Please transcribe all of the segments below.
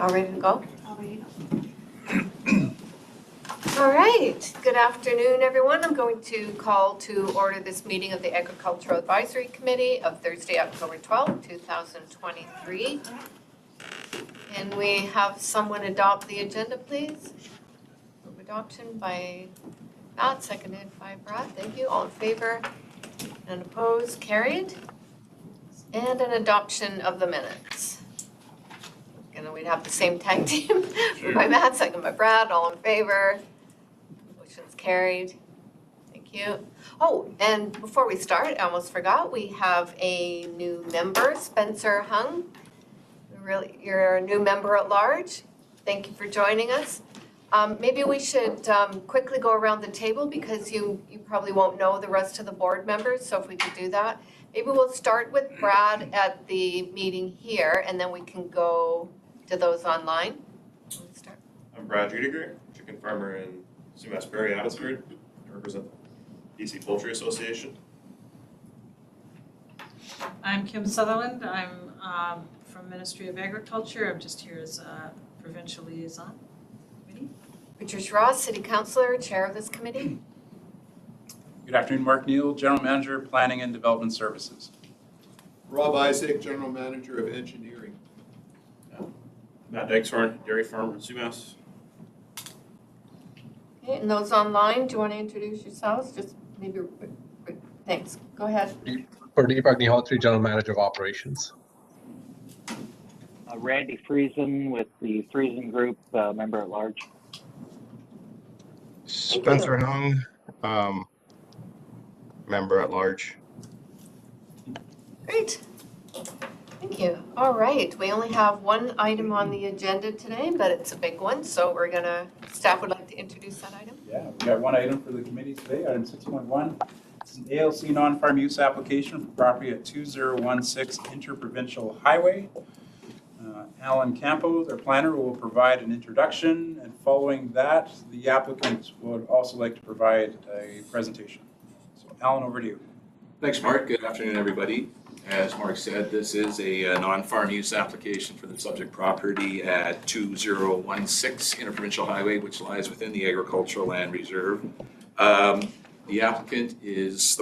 All ready to go? All ready to go. All right. Good afternoon, everyone. I'm going to call to order this meeting of the Agricultural Advisory Committee of Thursday, October 12th, 2023. Can we have someone adopt the agenda, please? Move adoption by Matt, seconded by Brad. Thank you. All in favor? And opposed? Carried. And an adoption of the minutes. And then we'd have the same tag team. Moved by Matt, second by Brad. All in favor? Motion's carried. Thank you. Oh, and before we start, I almost forgot, we have a new member, Spencer Hung. You're a new member at large. Thank you for joining us. Maybe we should quickly go around the table because you probably won't know the rest of the board members, so if we could do that. Maybe we'll start with Brad at the meeting here, and then we can go to those online. Start. I'm Brad Judiger, chicken farmer in Sumas Prairie, Abbotsford. I represent the BC Poultry Association. I'm Kim Sutherland. I'm from Ministry of Agriculture. I'm just here as a provincial liaison. Patricia Ross, City Councillor, Chair of this committee. Good afternoon, Mark Neal, General Manager, Planning and Development Services. Rob Isaac, General Manager of Engineering. Matt Dykeshorn, dairy farmer in Sumas. Okay, and those online, do you want to introduce yourselves? Just maybe, thanks. Go ahead. Pradeep Agnihotri, General Manager of Operations. Randy Friesen with the Friesen Group, member at large. Spencer Hung, member at large. Great. Thank you. All right, we only have one item on the agenda today, but it's a big one, so staff would like to introduce that item. Yeah, we got one item for the committee today, item 6.1. It's an ALC non-farm use application for property at 2016 Interprovincial Highway. Alan Campo, their planner, will provide an introduction, and following that, the applicant would also like to provide a presentation. So Alan, over to you. Thanks, Mark. Good afternoon, everybody. As Mark said, this is a non-farm use application for the subject property at 2016 Interprovincial Highway, which lies within the Agricultural Land Reserve. The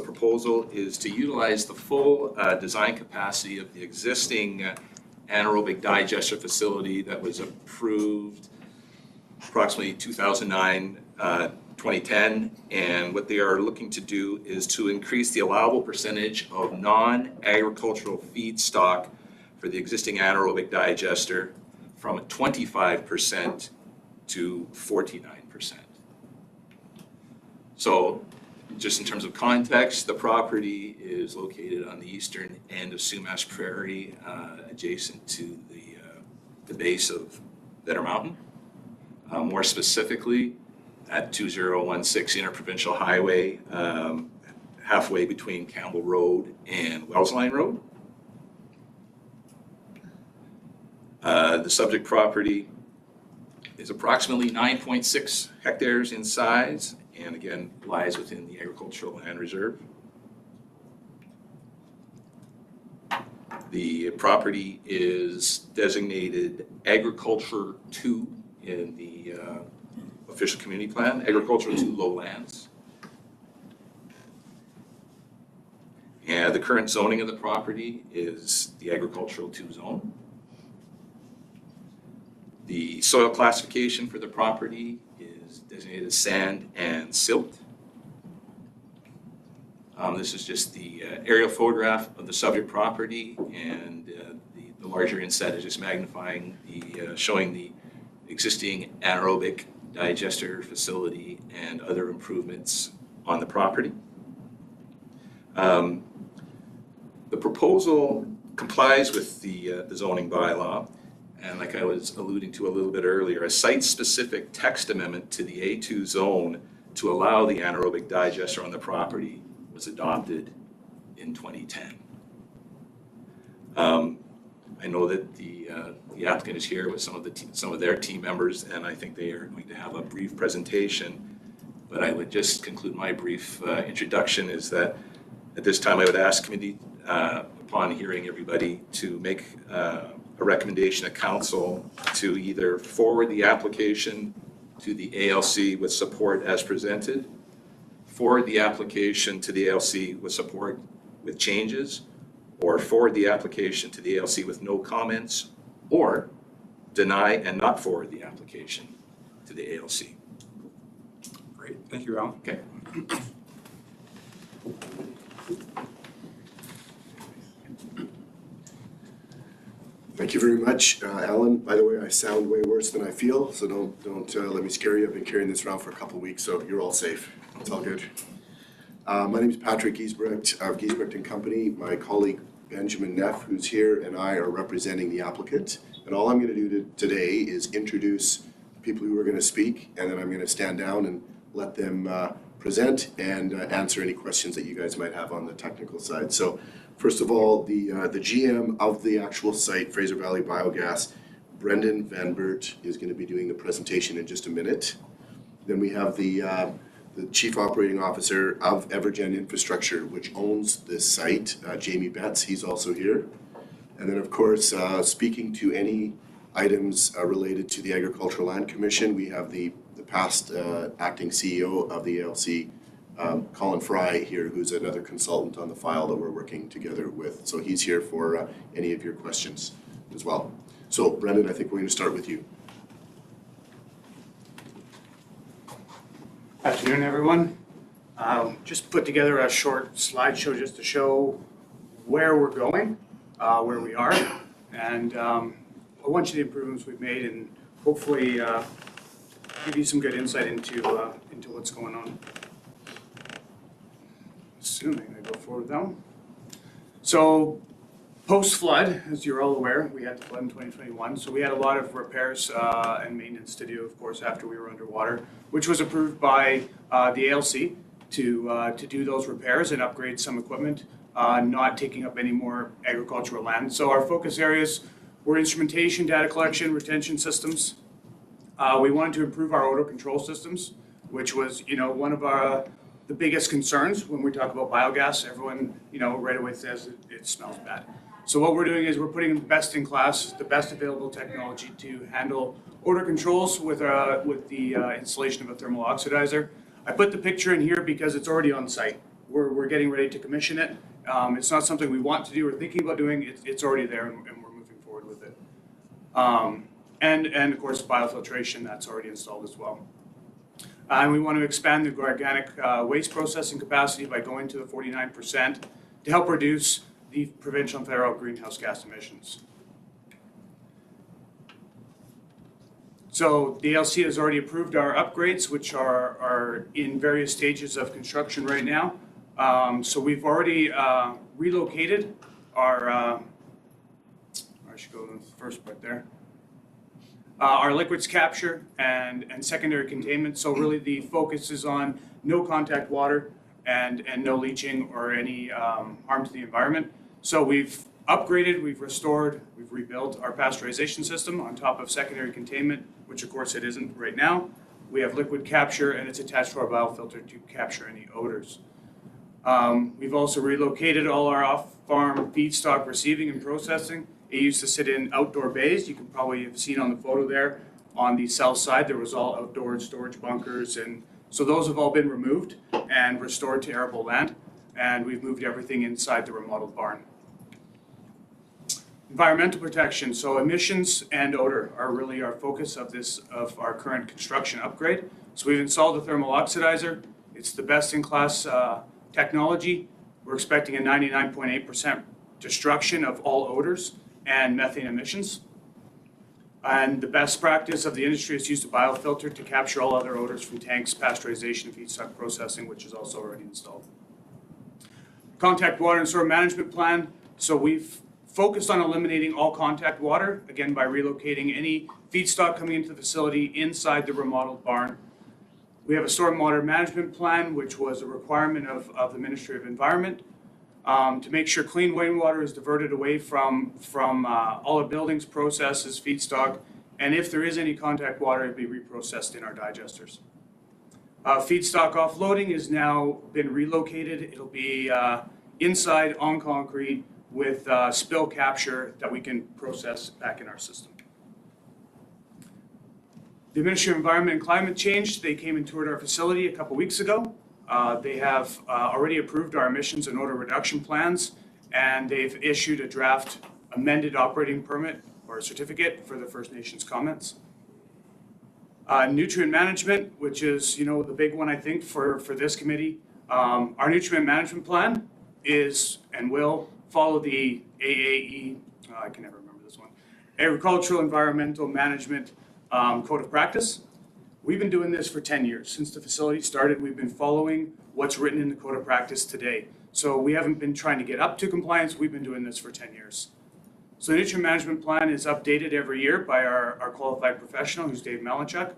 proposal is to utilize the full design capacity of the existing anaerobic digester facility that was approved approximately 2009, 2010, and what they are looking to do is to increase the allowable percentage of non-agricultural feedstock for the existing anaerobic digester from 25% to 49%. So just in terms of context, the property is located on the eastern end of Sumas Prairie, adjacent to the base of Bitter Mountain. More specifically, at 2016 Interprovincial Highway, halfway between Campbell Road and Wellsline Road. The subject property is approximately 9.6 hectares in size, and again, lies within the Agricultural Land Reserve. The property is designated Agriculture 2 in the official community plan, Agriculture 2 lowlands. And the current zoning of the property is the Agricultural 2 zone. The soil classification for the property is designated sand and silt. This is just the aerial photograph of the subject property, and the larger inset is just magnifying showing the existing anaerobic digester facility and other improvements on the property. The proposal complies with the zoning bylaw. And like I was alluding to a little bit earlier, a site-specific text amendment to the A2 zone to allow the anaerobic digester on the property was adopted in 2010. I know that the applicant is here with some of their team members, and I think they are going to have a brief presentation. But I would just conclude my brief introduction is that at this time I would ask committee, upon hearing everybody, to make a recommendation of council to either forward the application to the ALC with support as presented, forward the application to the ALC with support with changes, or forward the application to the ALC with no comments, or deny and not forward the application to the ALC. Great, thank you, Alan. Okay. Thank you very much, Alan. By the way, I sound way worse than I feel, so don't let me scare you. I've been carrying this around for a couple of weeks, so you're all safe. It's all good. My name is Patrick Giesbrecht of Giesbrecht and Company. My colleague Benjamin Neff, who's here, and I are representing the applicant. And all I'm going to do today is introduce the people who are going to speak, and then I'm going to stand down and let them present and answer any questions that you guys might have on the technical side. So first of all, the GM of the actual site, Fraser Valley Biogas, Brendan Van Bert, is going to be doing the presentation in just a minute. Then we have the Chief Operating Officer of Evergen Infrastructure, which owns this site, Jamie Betts. He's also here. And then, of course, speaking to any items related to the Agricultural Land Commission, we have the past acting CEO of the ALC, Colin Fry here, who's another consultant on the file that we're working together with. So he's here for any of your questions as well. So Brendan, I think we're going to start with you. Afternoon, everyone. Just put together a short slideshow just to show where we're going, where we are, and a bunch of the improvements we've made, and hopefully give you some good insight into what's going on. Assuming I go forward now. So post-flood, as you're all aware, we had the flood in 2021, so we had a lot of repairs and maintenance to do, of course, after we were underwater, which was approved by the ALC to do those repairs and upgrade some equipment, not taking up any more agricultural land. So our focus areas were instrumentation, data collection, retention systems. We wanted to improve our odor control systems, which was, one of the biggest concerns when we talk about biogas. Everyone, right away says it smells bad. So what we're doing is we're putting the best in class, the best available technology to handle odor controls with the installation of a thermal oxidizer. I put the picture in here because it's already on site. We're getting ready to commission it. It's not something we want to do or thinking about doing. It's already there, and we're moving forward with it. And of course, biofiltration, that's already installed as well. And we want to expand the organic waste processing capacity by going to the 49% to help reduce the provincial and federal greenhouse gas emissions. So the ALC has already approved our upgrades, which are in various stages of construction right now. So we've already relocated our, I should go to the first part there. Our liquids capture and secondary containment. So really the focus is on no contact water and no leaching or any harm to the environment. So we've upgraded, we've restored, we've rebuilt our pasteurization system on top of secondary containment, which of course it isn't right now. We have liquid capture and it's attached to our biofilter to capture any odors. We've also relocated all our off-farm feedstock receiving and processing. It used to sit in outdoor bays. You can probably have seen on the photo there on the south side, there was all outdoor storage bunkers. And so those have all been removed and restored to arable land. And we've moved everything inside the remodeled barn. Environmental protection, so emissions and odor are really our focus of our current construction upgrade. So we've installed a thermal oxidizer. It's the best in class technology. We're expecting a 99.8% destruction of all odors and methane emissions. And the best practice of the industry is to use a biofilter to capture all other odors from tanks, pasteurization, and feedstock processing, which is also already installed. Contact water and sewer management plan. So we've focused on eliminating all contact water, again, by relocating any feedstock coming into the facility inside the remodeled barn. We have a stormwater management plan, which was a requirement of the Ministry of Environment to make sure clean rainwater is diverted away from all our buildings, processes, feedstock, and if there is any contact water, it'll be reprocessed in our digesters. Feedstock offloading has now been relocated. It'll be inside on concrete with spill capture that we can process back in our system. The Ministry of Environment and Climate Change, they came and toured our facility a couple weeks ago. They have already approved our emissions and odor reduction plans, and they've issued a draft amended operating permit or certificate for the First Nations comments. Nutrient management, which is, you know, the big one I think for this committee. Our nutrient management plan is and will follow the AAE, I can never remember this one, Agricultural Environmental Management Code of Practice. We've been doing this for 10 years. Since the facility started, we've been following what's written in the Code of Practice today. So we haven't been trying to get up to compliance, we've been doing this for 10 years. So the nutrient management plan is updated every year by our qualified professional, who's Dave Melichuk.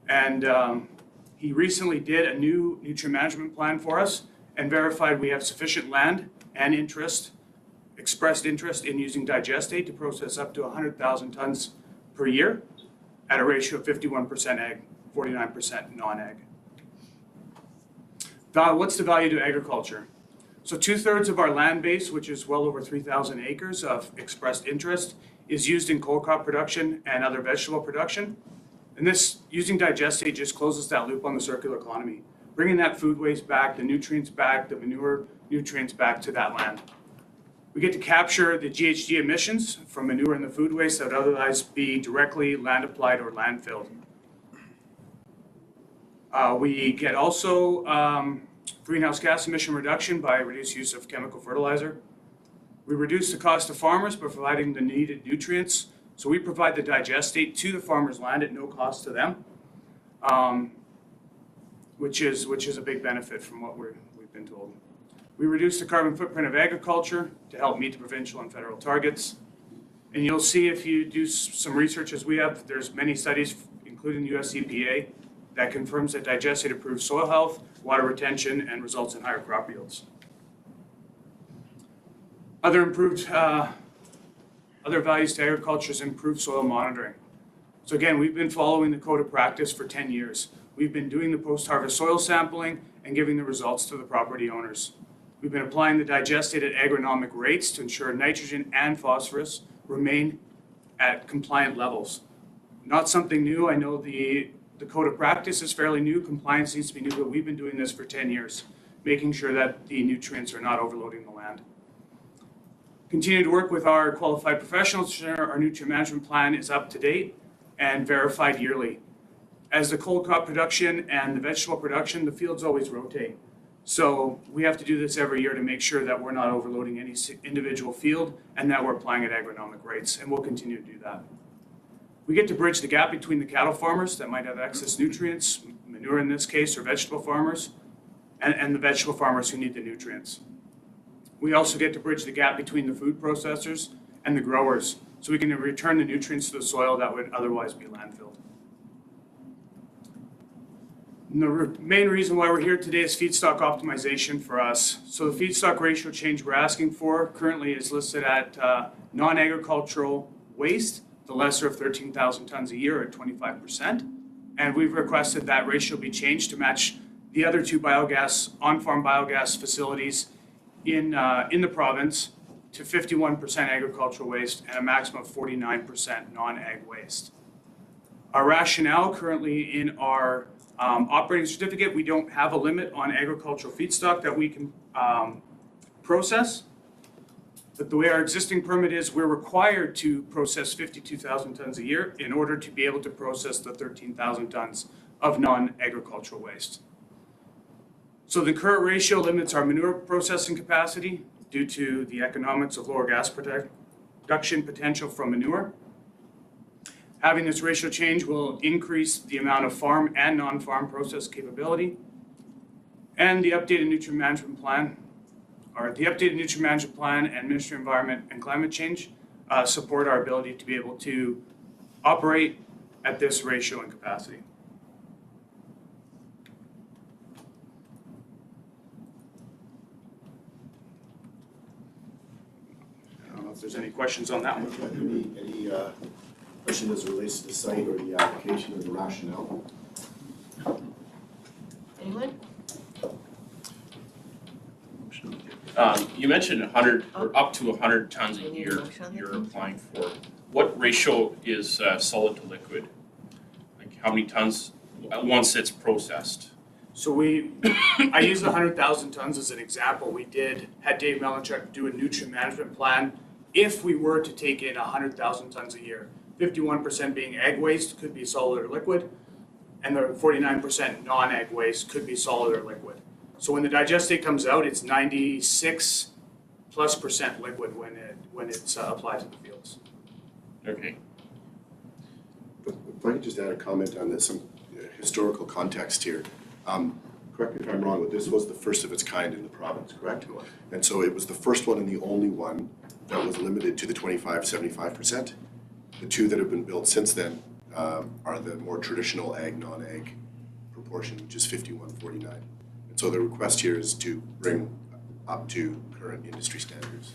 And he recently did a new nutrient management plan for us and verified we have sufficient land and expressed interest in using digestate to process up to 100,000 tons per year at a ratio of 51% ag, 49% non-ag. What's the value to agriculture? So 2/3 of our land base, which is well over 3,000 acres of expressed interest, is used in cold crop production and other vegetable production. And this, using digestate, just closes that loop on the circular economy, bringing that food waste back, the nutrients back, the manure nutrients back to that land. We get to capture the GHG emissions from manure and the food waste that would otherwise be directly land applied or landfilled. We get also greenhouse gas emission reduction by reduced use of chemical fertilizer. We reduce the cost to farmers by providing the needed nutrients. So we provide the digestate to the farmer's land at no cost to them, which is a big benefit from what we've been told. We reduce the carbon footprint of agriculture to help meet the provincial and federal targets. And you'll see if you do some research as we have, there's many studies, including US EPA, that confirms that digestate improves soil health, water retention, and results in higher crop yields. Other values to agriculture is improved soil monitoring. So again, we've been following the Code of Practice for 10 years. We've been doing the post-harvest soil sampling and giving the results to the property owners. We've been applying the digestate at agronomic rates to ensure nitrogen and phosphorus remain at compliant levels. Not something new. I know the Code of Practice is fairly new. Compliance needs to be new, but we've been doing this for 10 years, making sure that the nutrients are not overloading the land. Continue to work with our qualified professionals to ensure our nutrient management plan is up to date and verified yearly. As the cold crop production and the vegetable production, the fields always rotate. So we have to do this every year to make sure that we're not overloading any individual field and that we're applying at agronomic rates, and we'll continue to do that. We get to bridge the gap between the cattle farmers that might have excess nutrients, manure in this case, or vegetable farmers, and the vegetable farmers who need the nutrients. We also get to bridge the gap between the food processors and the growers, so we can return the nutrients to the soil that would otherwise be landfilled. And the main reason why we're here today is feedstock optimization for us. So the feedstock ratio change we're asking for currently is listed at non-agricultural waste, the lesser of 13,000 tons a year at 25%. And we've requested that ratio be changed to match the other two biogas, on-farm biogas facilities in the province to 51% agricultural waste and a maximum of 49% non-ag waste. Our rationale currently in our operating certificate, we don't have a limit on agricultural feedstock that we can process. But the way our existing permit is, we're required to process 52,000 tons a year in order to be able to process the 13,000 tons of non-agricultural waste. So the current ratio limits our manure processing capacity due to the economics of lower gas production potential from manure. Having this ratio change will increase the amount of farm and non-farm process capability. And the updated nutrient management plan, and Ministry of Environment and Climate Change support our ability to be able to operate at this ratio and capacity. I don't know if there's any questions on that one. Any question as it relates to the site or the application or the rationale? Anyone? You mentioned 100 or up to 100 tons a We need a year motion on you're that? applying for. What ratio is solid to liquid? Like how many tons once it's processed? So I use the 100,000 tons as an example. We had Dave Melanchuk do a nutrient management plan. If we were to take in 100,000 tons a year, 51% being egg waste could be solid or liquid, and the 49% non-egg waste could be solid or liquid. So when the digestate comes out, it's 96+% liquid when it's applied to the fields. Okay. But if I could just add a comment on this, some historical context here. Correct me if I'm wrong, but this was the first of its kind in the province, correct? And so it was the first one and the only one that was limited to the 25-75%. The two that have been built since then are the more traditional ag, non-ag proportion, which is 51-49. And so the request here is to bring up to current industry standards.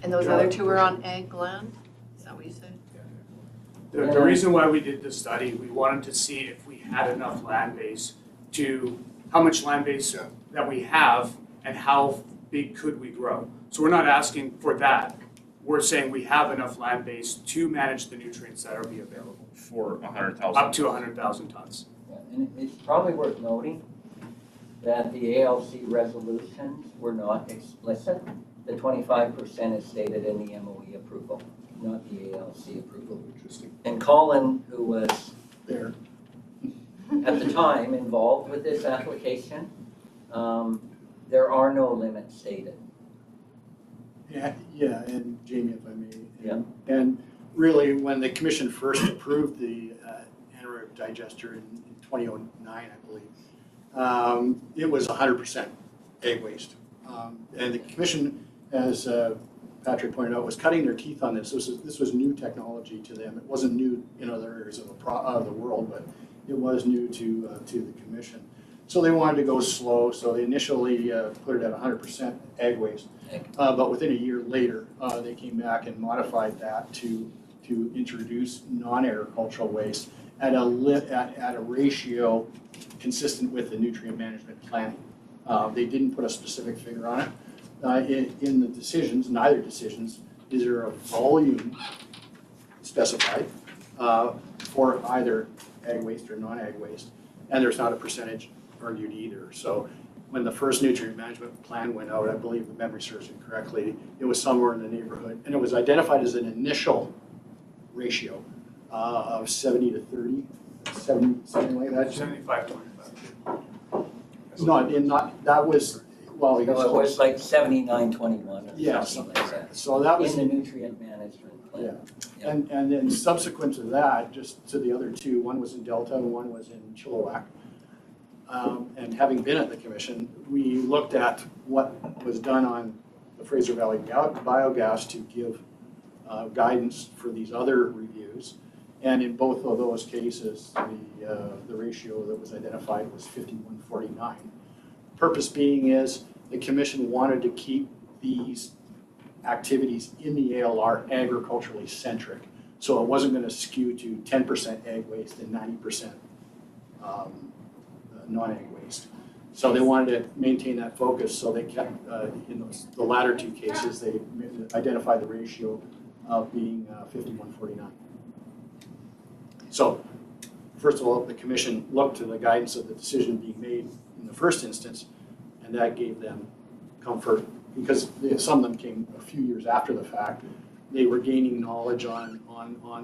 And those other two were on ag land? Is that what you said? The reason why we did this study, we wanted to see if we had enough land base how much land base that we have and how big could we grow. So we're not asking for that. We're saying we have enough land base to manage the nutrients that are be available. For 100,000? Up to 100,000 tons. Yeah, and it's probably worth noting that the ALC resolutions were not explicit. The 25% is stated in the MOE approval, not the ALC approval. Interesting. And Colin, who was there at the time involved with this application, there are no limits stated. Yeah, and Jamie, if I may. Yeah. And really, when the commission first approved the anaerobic digester in 2009, I believe, it was 100% egg waste. And the commission, as Patrick pointed out, was cutting their teeth on this. This was new technology to them. It wasn't new in other areas of the world, but it was new to the commission. So they wanted to go slow, so they initially put it at 100% egg waste. But within a year later, they came back and modified that to introduce non-agricultural waste at a ratio consistent with the nutrient management planning. They didn't put a specific figure on it. In the decisions, neither decisions, is there a volume specified for either ag waste or non-ag waste, and there's not a percentage argued either. So when the first nutrient management plan went out, I believe the memory serves me correctly, it was somewhere in the neighborhood, and it was identified as an initial ratio of 70 to 30, 70, something like that. 75-25. That was, well, So it was like 79-21 or yeah, something like that. So that was in the nutrient management plan. Yeah. And then subsequent to that, just to the other two, one was in Delta and one was in Chilliwack. And having been at the commission, we looked at what was done on the Fraser Valley biogas to give guidance for these other reviews. And in both of those cases, the ratio that was identified was 51-49. Purpose being is the commission wanted to keep these activities in the ALR agriculturally centric. So it wasn't going to skew to 10% ag waste and 90% non-ag waste. So they wanted to maintain that focus, so they kept, in the latter two cases, they identified the ratio of being 51-49. So, first of all, the commission looked to the guidance of the decision being made in the first instance, and that gave them comfort, because some of them came a few years after the fact. They were gaining knowledge on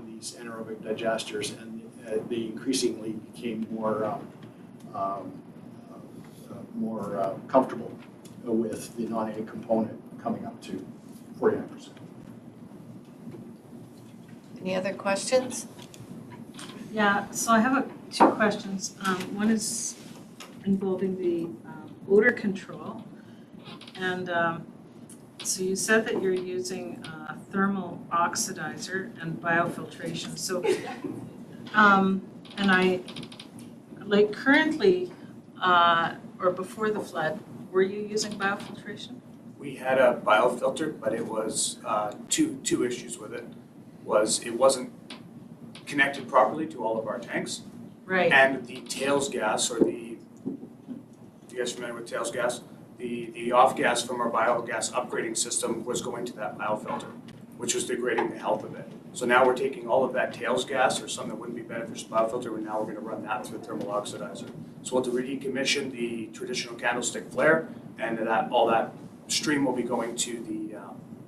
these anaerobic digesters, and they increasingly became more comfortable with the non-ag component coming up to 49%. Any other questions? Yeah, so I have two questions. One is involving the odor control. And so you said that you're using thermal oxidizer and biofiltration. So, and I, like currently, or before the flood, were you using biofiltration? We had a biofilter, but it was two issues with it. It wasn't connected properly to all of our tanks. Right. And the tails gas, or you guys familiar with tails gas? the off gas from our biogas upgrading system was going to that biofilter, which was degrading the health of it. So now we're taking all of that tails gas, or some that wouldn't be beneficial to biofilter, and now we're gonna run that through a thermal oxidizer. So we'll decommission the traditional candlestick flare, and all that stream will be going to the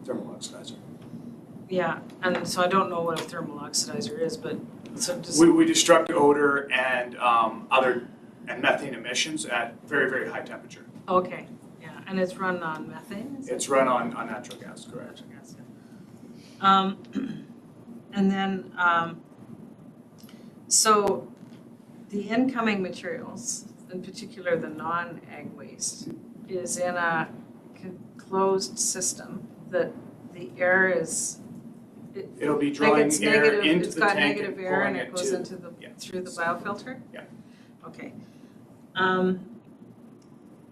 thermal oxidizer. Yeah, and so I don't know what a thermal oxidizer is, but so just. We destruct odor and methane emissions at very, very high temperature. Okay, yeah, and it's run on methane? Is It's run on natural gas, correct? Natural gas, yeah. And then, so the incoming materials, in particular the non-ag waste, is in a closed system that the air is. It'll be drawing it's air negative, into it's the got tank negative and air and pouring it goes to- into the, yeah. through the biofilter? Yeah. Okay.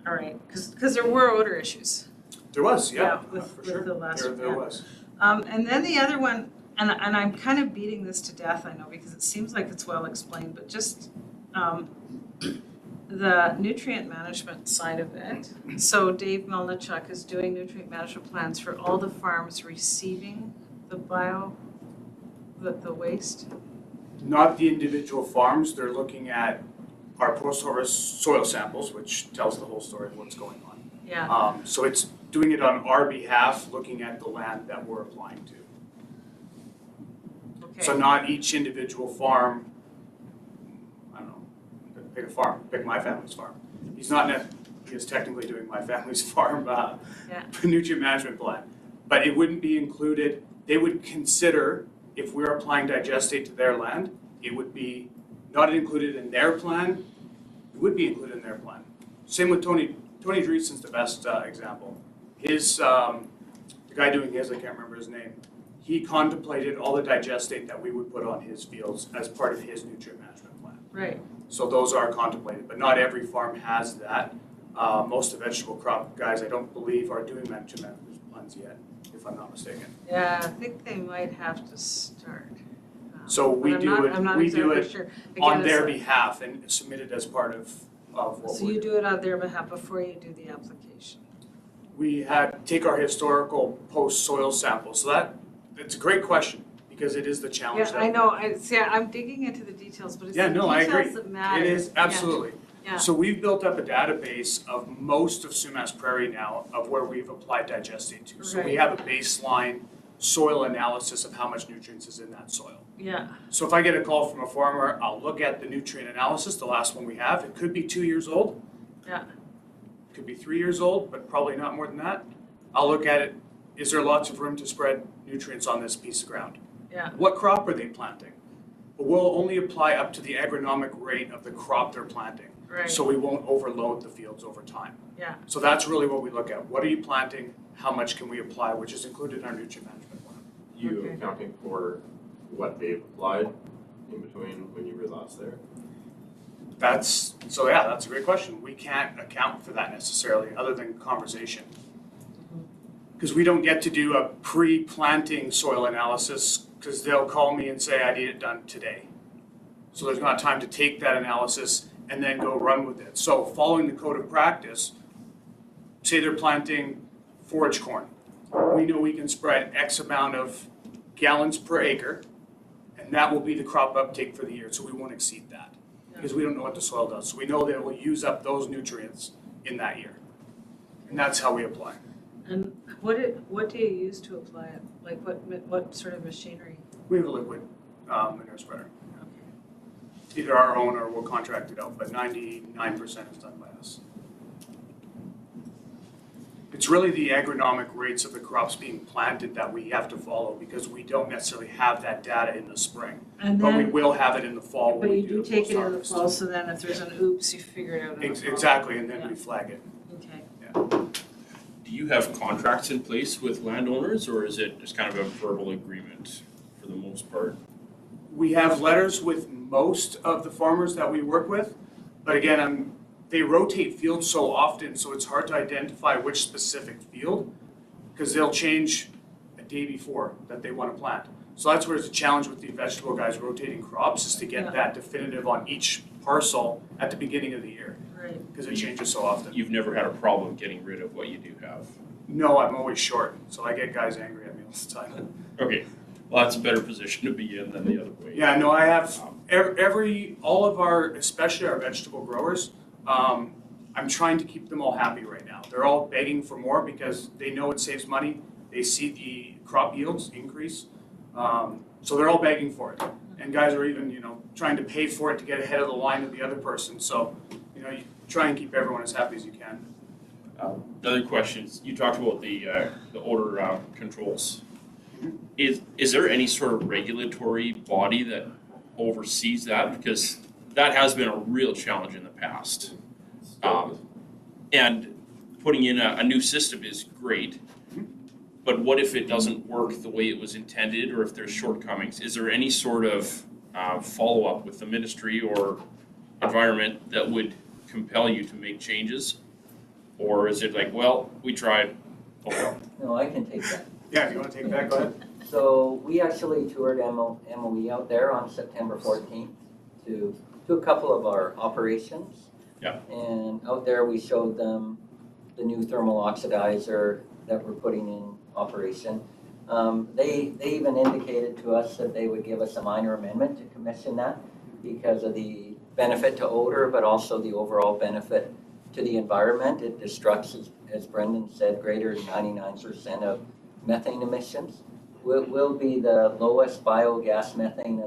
All right, because there were odor issues. There was, yeah, with for sure. the last There yeah. was. And then the other one, and I'm kind of beating this to death, I know, because it seems like it's well explained, but just the nutrient management side of it. So Dave Melnichuk is doing nutrient management plans for all the farms receiving the waste. Not the individual farms, they're looking at our post-harvest soil samples, which tells the whole story of what's going on. Yeah. So it's doing it on our behalf, looking at the land that we're applying to. Okay. So not each individual farm, I don't know, pick a farm, pick my family's farm. He is technically doing my family's farm nutrient management plan. But it wouldn't be included, they would consider, if we're applying digestate to their land, it would be not included in their plan, it would be included in their plan. Same with Tony Dreesen's the best example. His, the guy doing his, I can't remember his name, he contemplated all the digestate that we would put on his fields as part of his nutrient management plan. Right. So those are contemplated, but not every farm has that. Most of the vegetable crop guys, I don't believe, are doing nutrient management plans yet, if I'm not mistaken. Yeah, I think they might have to start. So we I'm do not- it, I'm not we do exactly it sure. on Again, their it's behalf and submit it as part of what So we're you doing. do it on their behalf before you do the application? We take our historical post-soil samples. So it's a great question because it is the challenge. Yeah, I know, I'm digging into the details, but it's the Yeah, no, I agree. details that matter. It is, absolutely. Yeah. So we've built up a database of most of Sumas Prairie now of where we've applied digestate to. So we Right. have a baseline soil analysis of how much nutrients is in that soil. Yeah, So if I get a call from a farmer, I'll look at the nutrient analysis, the last one we have. It could be 2 years old. yeah, It could be 3 years old, but probably not more than that. I'll look at it, is there lots of room to spread nutrients on this piece of ground? yeah, What crop are they planting? But we'll only apply up to the agronomic rate of the crop they're planting. right, So we won't overload the fields over time. yeah. So that's really what we look at. What are you planting? How much can we apply, which is included in our nutrient management plan. You Okay. accounting for what they've applied in between when you were last there? That's a great question. We can't account for that necessarily, other than conversation. Because we don't get to do a pre-planting soil analysis, because they'll call me and say, I need it done today. So there's not time to take that analysis and then go run with it. So following the code of practice, say they're planting forage corn. We know we can spread X amount of gallons per acre, and that will be the crop uptake for the year, so we won't exceed that. Because we don't know what the soil does, so we know that it will use up those nutrients in that year. And that's how we apply. And what do you use to apply it? Like what sort of machinery? We have a liquid manure spreader. Okay. Either our own or we'll contract it out, but 99% is done by us. It's really the agronomic rates of the crops being planted that we have to follow because we don't necessarily have that data in the spring. And But we then, will have it in the fall when but we you do the take it in the post-harvest. fall, so then if there's an oops, you figure it out in the fall. Exactly, and then Yeah. we flag it. Okay. Do you have contracts in place with landowners, or is it just kind of a verbal agreement for the most part? We have letters with most of the farmers that we work with, but again, they rotate fields so often, so it's hard to identify which specific field, because they'll change a day before that they want to plant. So that's where it's a challenge with the vegetable guys rotating crops, is to get Yeah. that definitive on each parcel at the beginning of the year. Right. because it changes so often. You've never had a problem getting rid of what you do have? No, I'm always short, so I get guys angry at me all the time. Okay, well, that's a better position to be in than the other way. Yeah, no, I have all of our, especially our vegetable growers, I'm trying to keep them all happy right now. They're all begging for more because they know it saves money. They see the crop yields increase. So they're all begging for it. And guys are even, trying to pay for it to get ahead of the line of the other person. So, you try and keep everyone as happy as you can. Another question, you talked about the odor controls. Is there any sort of regulatory body that oversees that? Because that has been a real challenge in the past. And putting in a new system is great, but what if it doesn't work the way it was intended, or if there's shortcomings? Is there any sort of follow-up with the ministry or environment that would compel you to make changes? Or is it like, well, we tried, oh well? No, I can take that. Yeah, if you want to take that, go ahead. So we actually toured MOE out there on September 14th to a couple of our operations. Yeah. And out there we showed them the new thermal oxidizer that we're putting in operation. They even indicated to us that they would give us a minor amendment to commission that because of the benefit to odor, but also the overall benefit to the environment. It destructs, as Brendan said, greater than 99% of methane emissions. We'll be the lowest biogas methane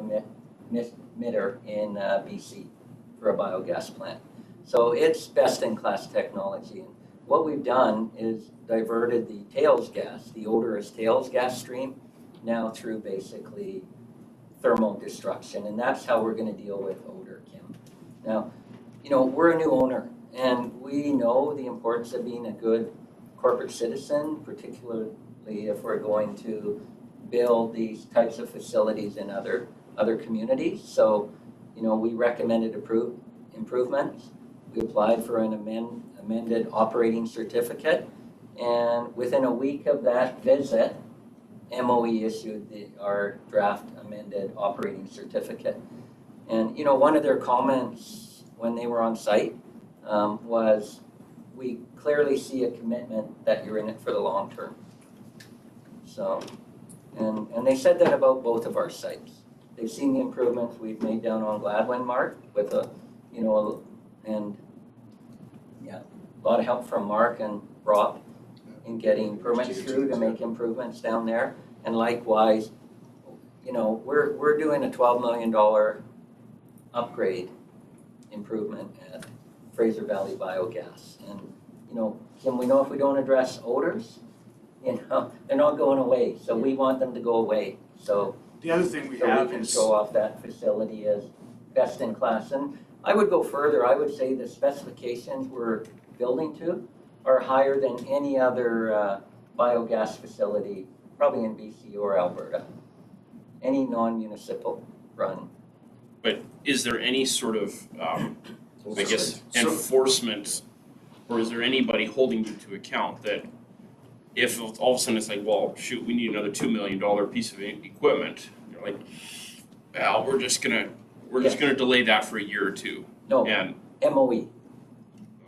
emitter in BC for a biogas plant. So it's best-in-class technology. And what we've done is diverted the tails gas, the odorous tails gas stream, now through basically thermal destruction. And that's how we're going to deal with odor, Kim. Now, we're a new owner, and we know the importance of being a good corporate citizen, particularly if we're going to build these types of facilities in other communities. So, we recommended improvements. We applied for an amended operating certificate, and within a week of that visit, MOE issued our draft amended operating certificate. And one of their comments when they were on site was, we clearly see a commitment that you're in it for the long term. So, and they said that about both of our sites. They've seen the improvements we've made down on Gladwin Mark with a lot of help from Mark and Rob in getting permits through to make improvements down there. And likewise, we're doing a $12 million upgrade improvement at Fraser Valley Biogas. And, Kim, we know if we don't address odors, they're not going away. So we want them to go away. So the other thing we can show off that facility as best in class. And I would go further. I would say the specifications we're building to are higher than any other biogas facility, probably in BC or Alberta, any non-municipal run. But is there any sort of, enforcement, or is there anybody holding you to account that if all of a sudden it's like, well, shoot, we need another $2 million piece of equipment, you're like, well, we're just gonna delay that for a year or two. No, and MOE.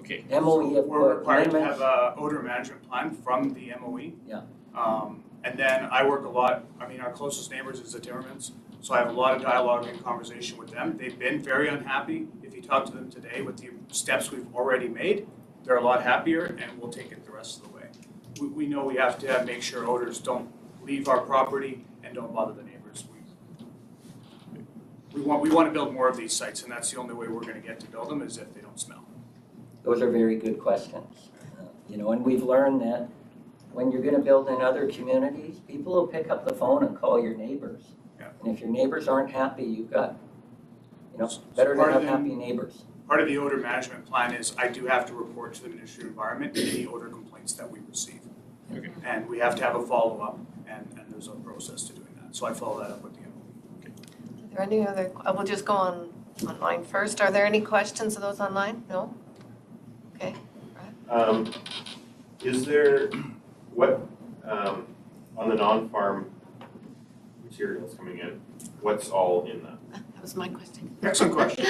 Okay. MOE. We're required to have a odor management plan from the MOE. Yeah. And then I work a lot, our closest neighbors is the Timmermans, so I have a lot of dialogue and conversation with them. They've been very unhappy. If you talk to them today with the steps we've already made, they're a lot happier, and we'll take it the rest of the way. We know we have to make sure odors don't leave our property and don't bother the neighbors. We want to build more of these sites, and that's the only way we're going to get to build them is if they don't smell. Those are very good questions. And we've learned that when you're going to build in other communities, people will pick up the phone and call your neighbors. Yeah. And if your neighbors aren't happy, you've got, better to have happy neighbors. Part of the odor management plan is I do have to report to the Ministry of Environment any odor complaints that we receive. Okay. And we have to have a follow-up, and there's a process to doing that. So I follow that up with the MOE. Are there any other, we'll just go online first. Are there any questions of those online? No? Okay. Is there, on the non-farm materials coming in, what's all in that? was my question. Excellent question.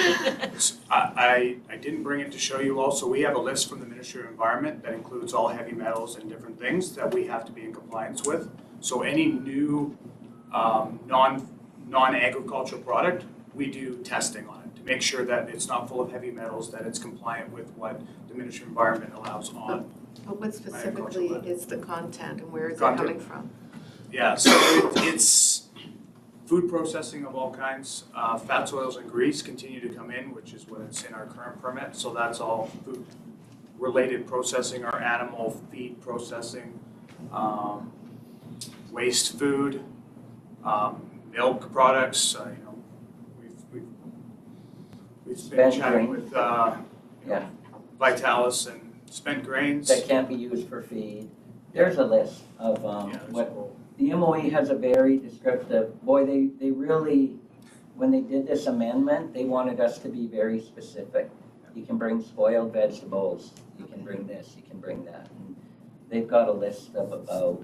I didn't bring it to show you all, so we have a list from the Ministry of Environment that includes all heavy metals and different things that we have to be in compliance with. So any new non-agricultural product, we do testing on it to make sure that it's not full of heavy metals, that it's compliant with what the Ministry of Environment allows on. But what specifically is the content and where is it Content. coming from? Yeah, so it's food processing of all kinds. Fats, oils, and grease continue to come in, which is what it's in our current permit. So that's all food-related processing, our animal feed processing, waste food, milk products. We've been Spent chatting grain. with Yeah. Vitalis and spent grains. That can't be used for feed. There's a list of what, the MOE has a very descriptive, boy, they really, when they did this amendment, they wanted us to be very specific. You can bring spoiled vegetables, you can bring this, you can bring that. And they've got a list of about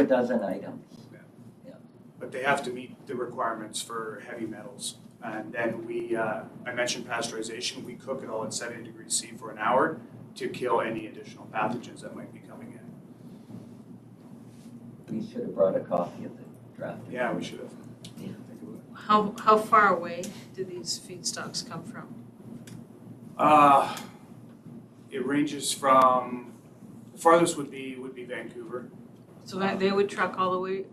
a dozen items. But they have to meet the requirements for heavy metals. And then I mentioned pasteurization, we cook it all at 70 degrees C for an hour to kill any additional pathogens that might be coming in. We should have brought a copy of the draft. Yeah, we should have. How far away do these feedstocks come from? It ranges from, the farthest would be Vancouver. So they would truck all the way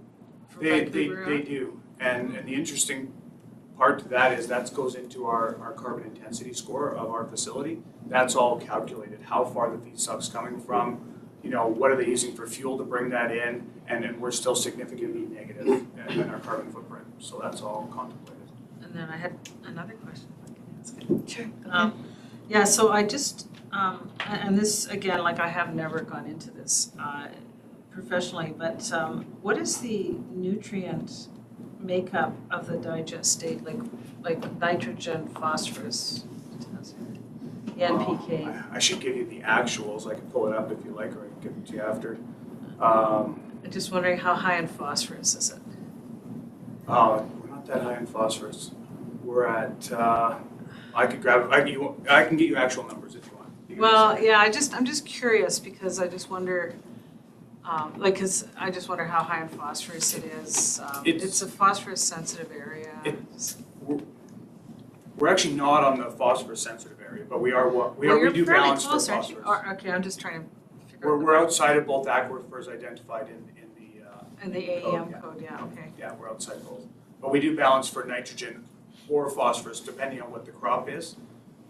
from Vancouver? They do. And the interesting part to that is that goes into our carbon intensity score of our facility. That's all calculated, how far the feedstock's coming from, what are they using for fuel to bring that in, and we're still significantly negative in our carbon footprint. So that's all contemplated. And then I had another question, if I can ask it. Sure. Yeah, so I just, and this, again, like I have never gone into this professionally, but what is the nutrient makeup of the digestate, like nitrogen, phosphorus, the NPK? I should give you the actuals. I can pull it up if you like, or I can give it to you after. I'm just wondering how high in phosphorus is it? We're not that high in phosphorus. We're at, I can get you actual numbers if you want. Well, yeah, I'm just curious because I just wonder, cause I just wonder how high in phosphorus it is. It's a phosphorus sensitive area. We're actually not on the phosphorus sensitive area, but we do balance for phosphorus. Okay, I'm just trying to figure out. We're outside of both aquifers identified in the AEM code, yeah, okay. Yeah, we're outside both. But we do balance for nitrogen or phosphorus depending on what the crop is.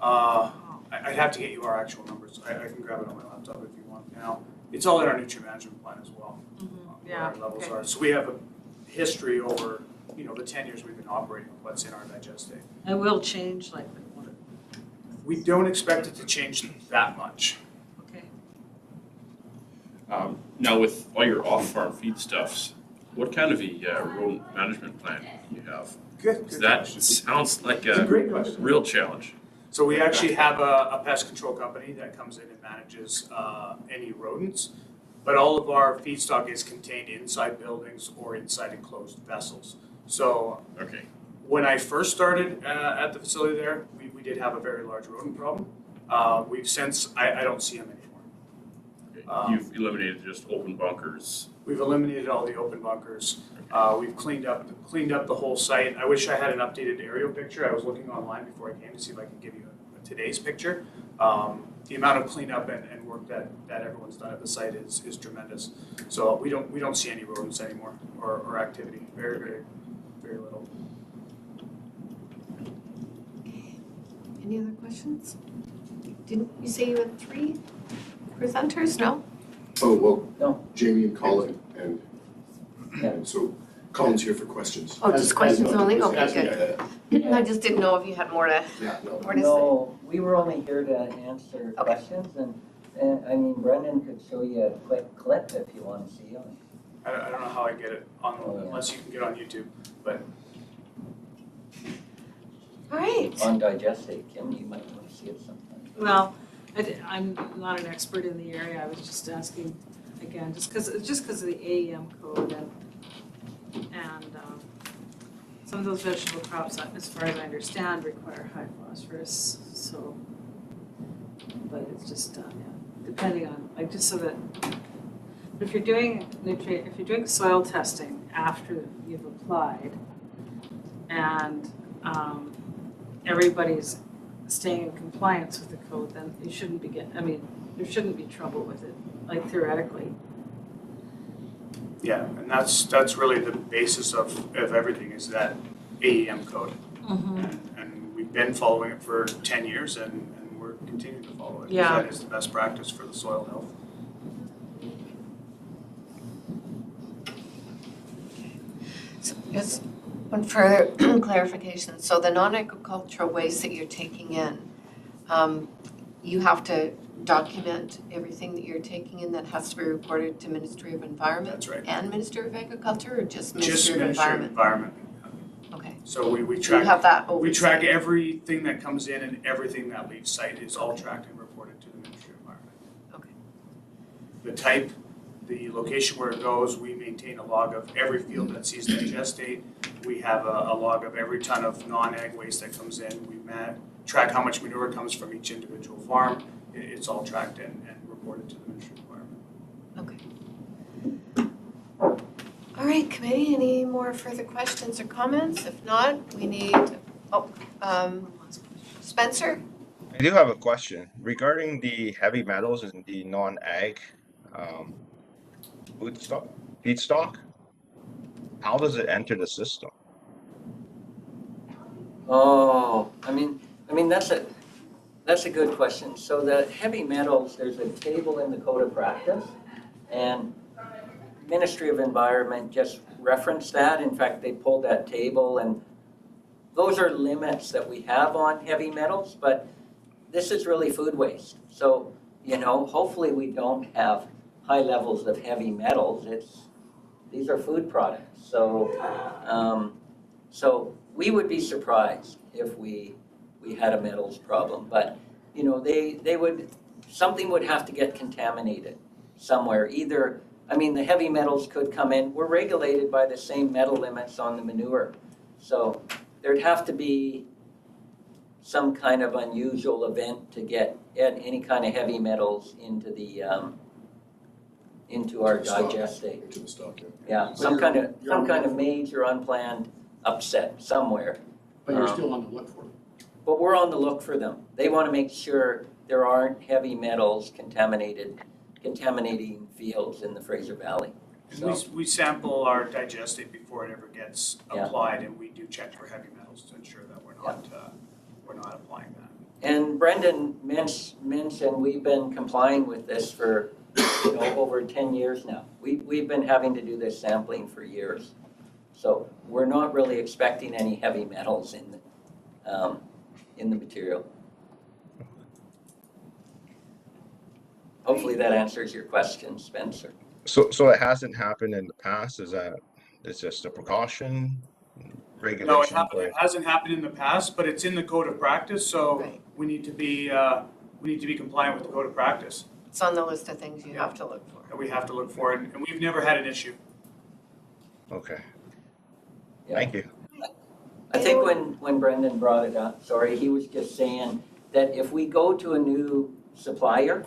I'd have to get you our actual numbers. I can grab it on my laptop if you want now. It's all in our nutrient management plan as well. Yeah, What our levels are. So we have a history over, the 10 years we've been operating with what's in our digestate. It will change like what? We don't expect it to change that much. Okay. Now with all your off-farm feedstuffs, what kind of a rodent management plan do you have? Good That question. sounds like It's a great question. real challenge. So we actually have a pest control company that comes in and manages any rodents. But all of our feedstock is contained inside buildings or inside enclosed vessels. So Okay. when I first started at the facility there, we did have a very large rodent problem. We've since, I don't see them anymore. Okay. You've eliminated just open bunkers. We've eliminated all the open bunkers. We've cleaned up the whole site. I wish I had an updated aerial picture. I was looking online before I came to see if I can give you today's picture. The amount of cleanup and work that everyone's done at the site is tremendous. So we don't see any rodents anymore or activity. Very, very, very little. Any other questions? Didn't you say you had 3 presenters? No? Oh, well, No. Jamie and Colin, and so Colin's here for questions. Oh, just questions only? Okay, good. Yeah, I just didn't know if you had more to no. say. No, we were only here to answer questions and I mean, Brendan could show you a quick clip if you want to see on. I don't know how I get it on yeah. unless you can get on YouTube, but. All right. On digestate, Kim, you might want to see it sometime. Well, I'm not an expert in the area. I was just asking again, just because of the AEM code and some of those vegetable crops, as far as I understand, require high phosphorus, so. But it's just, yeah, depending on, like, just so that, if you're doing if you're doing soil testing after you've applied and everybody's staying in compliance with the code, then you shouldn't be there shouldn't be trouble with it, like theoretically. Yeah, and that's really the basis of everything is that AEM code. And we've been following it for 10 years and we're continuing to follow it. Yeah. That is the best practice for the soil health. So just one further clarification. So the non-agricultural waste that you're taking in, you have to document everything that you're taking in that has to be reported to Ministry of Environment? That's right. And Ministry of Agriculture, or just Ministry Just of Ministry of Environment? Environment. Okay. So we So you track, have that we oversight. track everything that comes in and everything that leaves site is all tracked and reported to the Ministry of Environment. Okay. The type, the location where it goes, we maintain a log of every field that sees digestate. We have a log of every ton of non-ag waste that comes in. We track how much manure comes from each individual farm. It's all tracked and reported to the Ministry of Environment. Okay. All right, committee, any more further questions or comments? If not, we need, Spencer? I do have a question regarding the heavy metals and the non-ag feedstock. How does it enter the system? Oh, I mean, that's a good question. So the heavy metals, there's a table in the Code of Practice, and Ministry of Environment just referenced that. In fact, they pulled that table, and those are limits that we have on heavy metals, but this is really food waste. So, hopefully we don't have high levels of heavy metals. These are food products. So, so we would be surprised if we had a metals problem, but something would have to get contaminated somewhere. Either, the heavy metals could come in. We're regulated by the same metal limits on the manure, so there'd have to be some kind of unusual event to get any kind of heavy metals into the into our digestate. Into the stock, yeah. Yeah, some kind of major unplanned upset somewhere. But you're still on the look for them. But we're on the look for them. They want to make sure there aren't heavy metals contaminating fields in the Fraser Valley. And we sample our digestate before it ever gets applied, and we do check for heavy metals to ensure that we're not applying that. And Brendan mentioned we've been complying with this for over 10 years now. We've been having to do this sampling for years. So we're not really expecting any heavy metals in the material. Hopefully that answers your question, Spencer. So it hasn't happened in the past. It's just a precaution, regulation? No, it hasn't happened in the past, but it's in the Code of Practice, so we need to be compliant with the Code of Practice. It's on the list of things you have to look for. And we have to look for it, and we've never had an issue. Okay. Yeah. Thank you. I think when Brendan brought it up, he was just saying that if we go to a new supplier,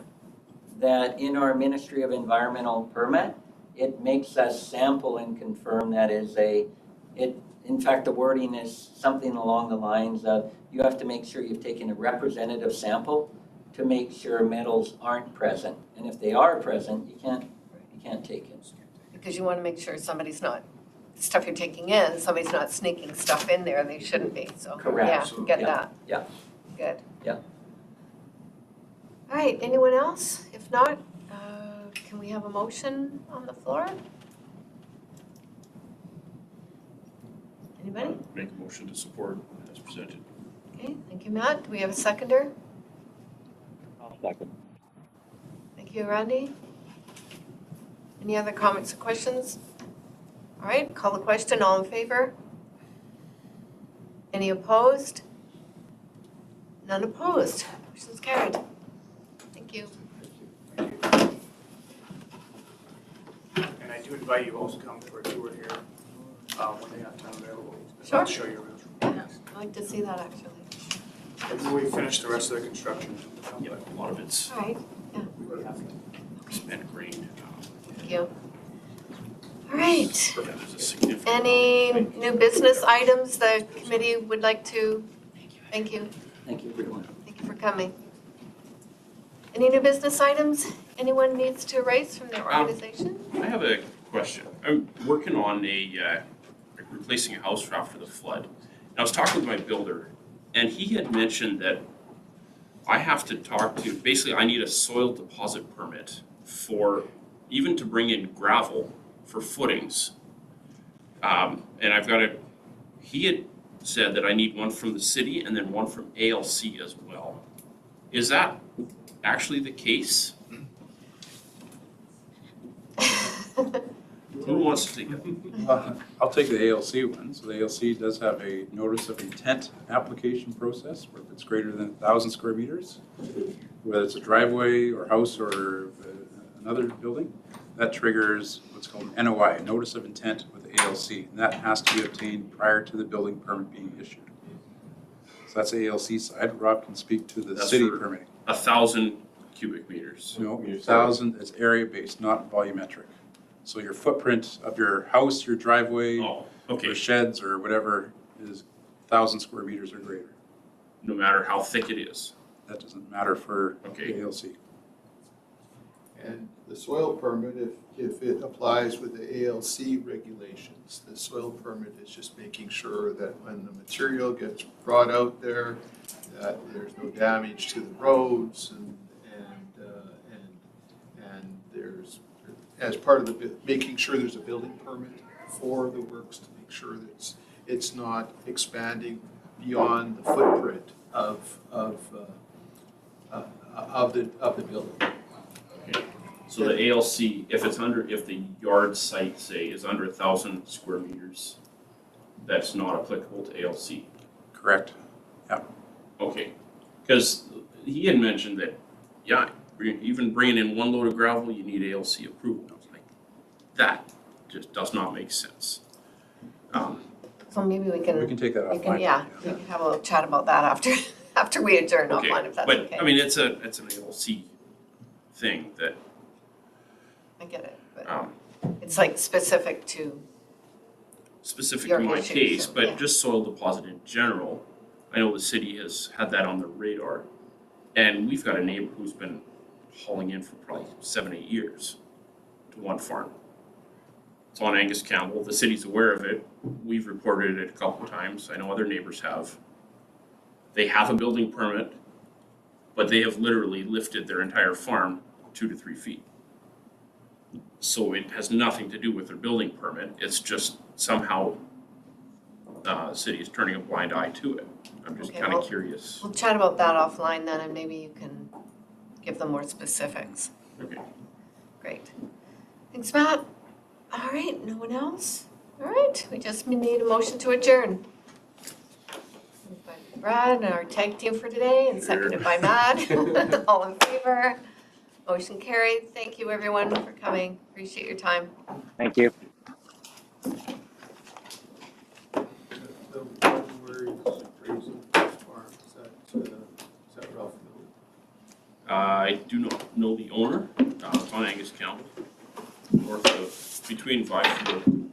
that in our Ministry of Environmental permit, it makes us sample and confirm that in fact, the wording is something along the lines of, you have to make sure you've taken a representative sample to make sure metals aren't present. And if they are present, you can't take it. Because you want to make sure somebody's not, stuff you're taking in, somebody's not sneaking stuff in there they shouldn't be, so. Correct. Yeah, get that. Yeah. Good. Yeah. All right, anyone else? If not, can we have a motion on the floor? Anybody? Make a motion to support as presented. Okay, thank you, Matt. Do we have a seconder? I'll second. Thank you, Randy. Any other comments or questions? All right, call the question. All in favor? Any opposed? None opposed. Motion's carried. Thank you. And I do invite you all to come for a tour here. when they have time available. Sure. I'll show you around. Yeah, I'd like to see that actually. When we finish the rest of the construction. Yeah, a lot of it's All right, spent grade. thank you. All right, Yeah, there's a significant. any new business items the committee would like to? Thank you. Thank you, everyone. Thank you for coming. Any new business items anyone needs to raise from their organization? I have a question. I'm working on replacing a house after the flood. And I was talking with my builder, and he had mentioned that I have to basically I need a soil deposit permit even to bring in gravel for footings. And he had said that I need one from the city and then one from ALC as well. Is that actually the case? Who wants to take it? I'll take the ALC one. So the ALC does have a notice of intent application process where if it's greater than 1,000 square meters, whether it's a driveway or house or another building, that triggers what's called an NOI, notice of intent with the ALC. And that has to be obtained prior to the building permit being issued. So that's the ALC side. Rob can speak to the That's city for permitting. 1,000 cubic meters. No, 1,000 is area-based, not volumetric. So your footprint of your house, your driveway, Oh, okay. or sheds or whatever is 1,000 square meters or greater. No matter how thick it is. That doesn't matter for Okay. the ALC. And the soil permit, if it applies with the ALC regulations, the soil permit is just making sure that when the material gets brought out there, that there's no damage to the roads and there's, as part of making sure there's a building permit for the works to make sure that it's not expanding beyond the footprint of the building. Okay. So the ALC, if the yard site, say, is under 1,000 square meters, that's not applicable to ALC. Correct. Yeah. Okay. Because he had mentioned that, yeah, even bringing in one load of gravel, you need ALC approval. I was like, that just does not make sense. So maybe we can. We can take that We can, offline. yeah, we can have a little chat about that after we adjourn Okay, offline, if that's okay. but I mean, it's an ALC thing that, I get it, but um, it's like specific to, specific Your to my issues, case, so, but yeah. just soil deposit in general. I know the city has had that on their radar. And we've got a neighbor who's been hauling in for probably 7-8 years to one farm. It's on Angus Campbell. The city's aware of it. We've reported it a couple of times. I know other neighbors have. They have a building permit, but they have literally lifted their entire farm 2 to 3 feet. So it has nothing to do with their building permit. It's just somehow the city is turning a blind eye to it. I'm just Okay, kind of well, curious. we'll chat about that offline then, and maybe you can give them more specifics. Okay. Great. Thanks, Matt. All right, no one else? All right, we just need a motion to adjourn. Moved by Brad, our tag team for today, and seconded by Matt. All in favor? Motion carried. Thank you, everyone, for coming. Appreciate your time. Thank you. The one where he's appraising the farm, is that Ralph Miller? I do not know the owner. It's on Angus Campbell, north of, between 5